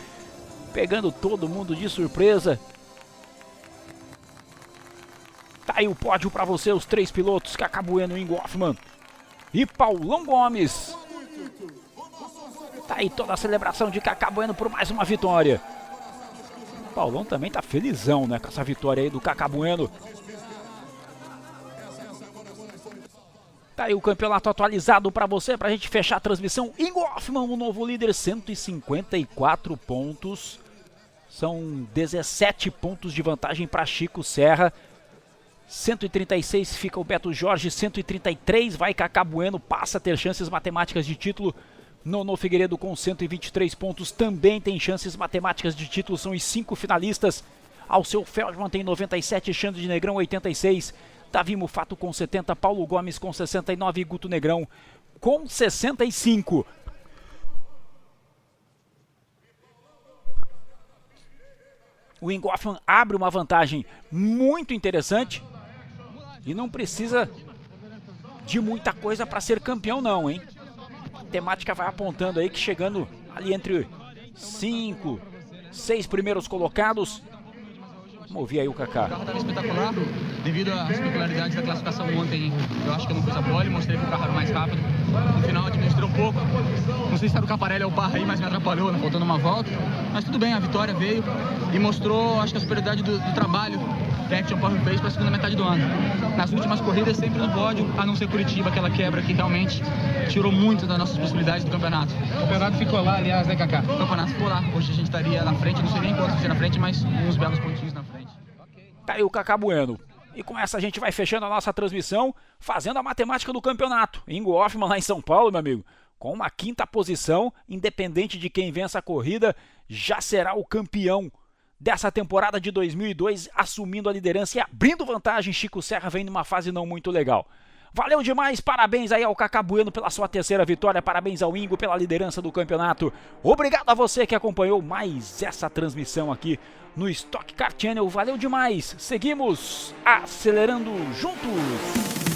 Pegando todo mundo de surpresa. Tá aí o pódio para você, os 3 pilotos. Kaká Bueno, Ingo Hoffmann e Paulão Gomes. Tá aí toda a celebração de Kaká Bueno por mais uma vitória. O Paulão também tá felizão, né, com essa vitória aí do Kaká Bueno. Tá aí o campeonato atualizado para você, pra gente fechar a transmissão. Ingo Hoffmann, o novo líder, 154 pontos. São 17 pontos de vantagem para Chico Serra. 136 fica o Beto Jorge, 133 vai Kaká Bueno, passa a ter chances matemáticas de título. Nono Figueiredo com 123 pontos, também tem chances matemáticas de título, são os 5 finalistas. Alceu Feldman tem 97, Xande de Negrão 86, Davi Mufato com 70, Paulo Gomes com 69 e Guto Negrão com 65. O Ingo Hoffmann abre uma vantagem muito interessante e não precisa de muita coisa para ser campeão não, hein? A temática vai apontando aí que chegando ali entre 5, 6 primeiros colocados. Vamos ouvir aí o Kaká. O carro estava espetacular, devido às peculiaridades da classificação ontem. Eu acho que eu não fiz a pole, mostrei que o carro era mais rápido. No final administrou um pouco. Não sei se era o Caparelli ou o Barra aí, mas me atrapalhou, né? Faltando uma volta. Mas tudo bem, a vitória veio e mostrou, acho que a superioridade do trabalho que a Action Power fez para a segunda metade do ano. Nas últimas corridas, sempre no pódio, a não ser Curitiba, aquela quebra que realmente tirou muito das nossas possibilidades do campeonato. O campeonato ficou lá, aliás, né, Kaká? O campeonato ficou lá. Hoje a gente estaria na frente, não sei nem quantos na frente, mas uns belos pontinhos na frente. Tá aí o Kaká Bueno. E com essa a gente vai fechando a nossa transmissão, fazendo a matemática do campeonato. Ingo Hoffmann lá em São Paulo, meu amigo, com uma 5ª posição, independente de quem vença a corrida, já será o campeão dessa temporada de 2002, assumindo a liderança e abrindo vantagem. Chico Serra vem numa fase não muito legal. Valeu demais, parabéns aí ao Kaká Bueno pela sua 3ª vitória, parabéns ao Ingo pela liderança do campeonato. Obrigado a você que acompanhou mais essa transmissão aqui no Stock Car Channel, valeu demais, seguimos acelerando juntos.